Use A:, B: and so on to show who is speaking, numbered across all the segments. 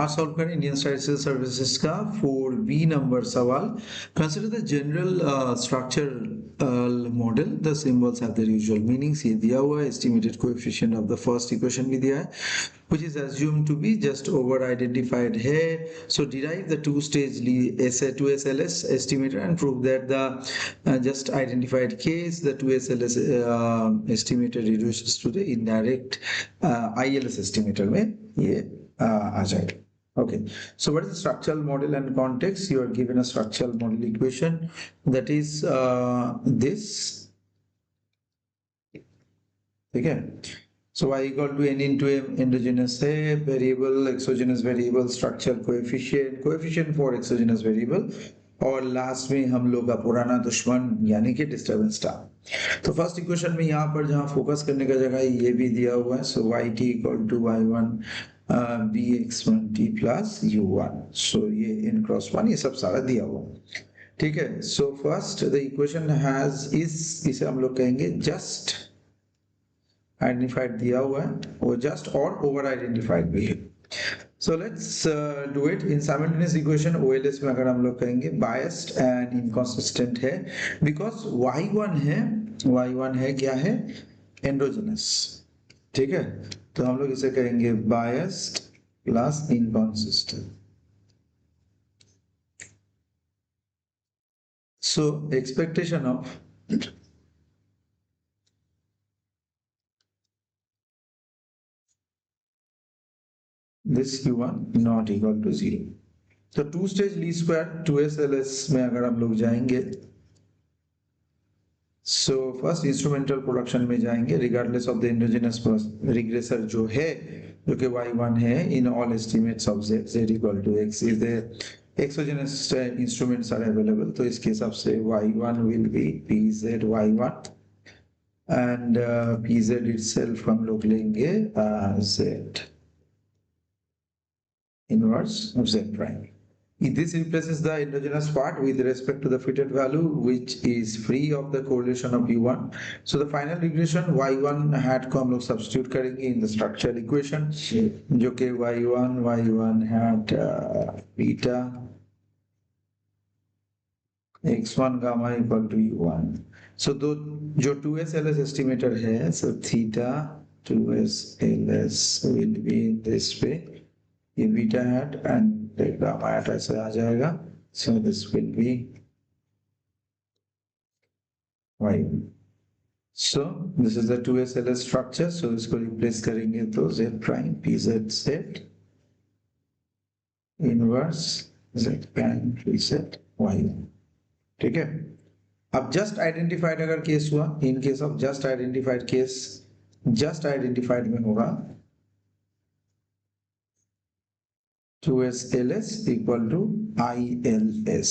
A: आज सॉल्व करें Indian statistical services का 4B नंबर सवाल. Consider the general structure model. The symbols have their usual meanings. ये दिया हुआ है. Estimated coefficient of the first equation भी दिया है, which is assumed to be just over identified here. So derive the two-stage 2SLS estimator and prove that the just identified case, the 2SLS estimator reduces to the indirect ILS estimator में ये आ जाएगा. Okay, so what is the structural model and context? You are given a structural model equation that is this. Okay. So y equal to n into m endogenous है, variable, exogenous variable, structural coefficient for exogenous variable, और last में हम लोग का पुराना दुश्मन यानी कि डिस्टर्बेंस था. तो फर्स्ट इक्वेशन में यहाँ पर जहाँ फोकस करने का जगह ये भी दिया हुआ है. So y t equal to y1 bx1t plus u1. So ये n क्रॉस 1 ये सब सारा दिया हुआ. ठीक है. So first the equation has इसे हम लोग कहेंगे जस्ट आइडेंटिफाइड दिया हुआ है, वो जस्ट और ओवर आइडेंटिफाइड भी है. So let's do it in simultaneous equation. OLS में अगर हम लोग कहेंगे बायस्ड एंड इनकंसिस्टेंट है बिकॉज y1 है क्या है, एंडोजेनस. ठीक है. तो हम लोग इसे कहेंगे biased plus inconsistent. So expectation of this u1 not equal to 0. तो two stage least square 2SLS में अगर हम लोग जाएंगे, सो फर्स्ट इंस्ट्रूमेंटल प्रोडक्शन में जाएंगे regardless of the endogenous regressor जो है, जो कि y1 है. In all estimates of z equal to x is the exogenous instruments are available. तो इसके हिसाब से y1 will be pz y1 and pz itself हम लोग लेंगे z inverse of z prime. This replaces the endogenous part with respect to the fitted value, which is free of the correlation of u1. So the final regression y1 hat को हम लोग substitute करेंगे in the structural equation, जो कि y1 hat beta x1 gamma equal to u1. So जो 2SLS estimator है, so theta 2SLS will be in this way. ये beta hat and gamma hat ऐसे आ जाएगा. So this will be y. So this is the 2SLS structure. So इसको replace करेंगे तो z prime pz z inverse z prime pz y. ठीक है. अब जस्ट आइडेंटिफाइड अगर केस हुआ, in case of just identified case, just identified में होगा 2SLS equal to ILS.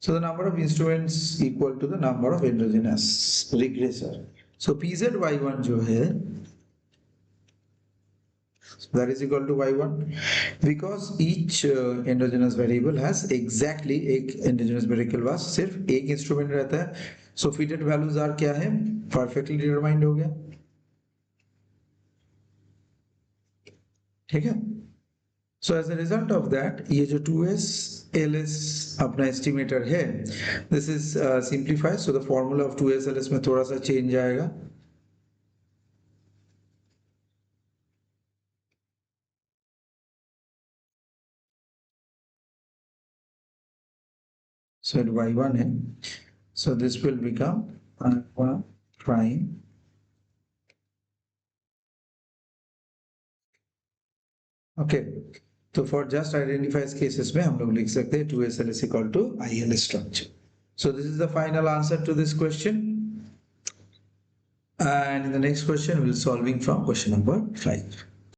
A: So the number of instruments equal to the number of endogenous regressor. So PZY1 जो है, that is equal to Y1 because each endogenous variable has exactly एक endogenous variable पास सिर्फ एक instrument रहता है. So fitted values are क्या है, perfectly determined हो गया. ठीक है. So as a result of that, ये जो 2SLS अपना estimator है, this is simplified. So the formula of 2SLS में थोड़ा सा change आएगा. So y1 है. So this will become alpha prime okay. तो फॉर जस्ट आइडेंटिफाइड केसेस में हम लोग लिख सकते हैं 2SLS equal to ILS structure. So this is the final answer to this question, and in the next question we'll solving from question number 5.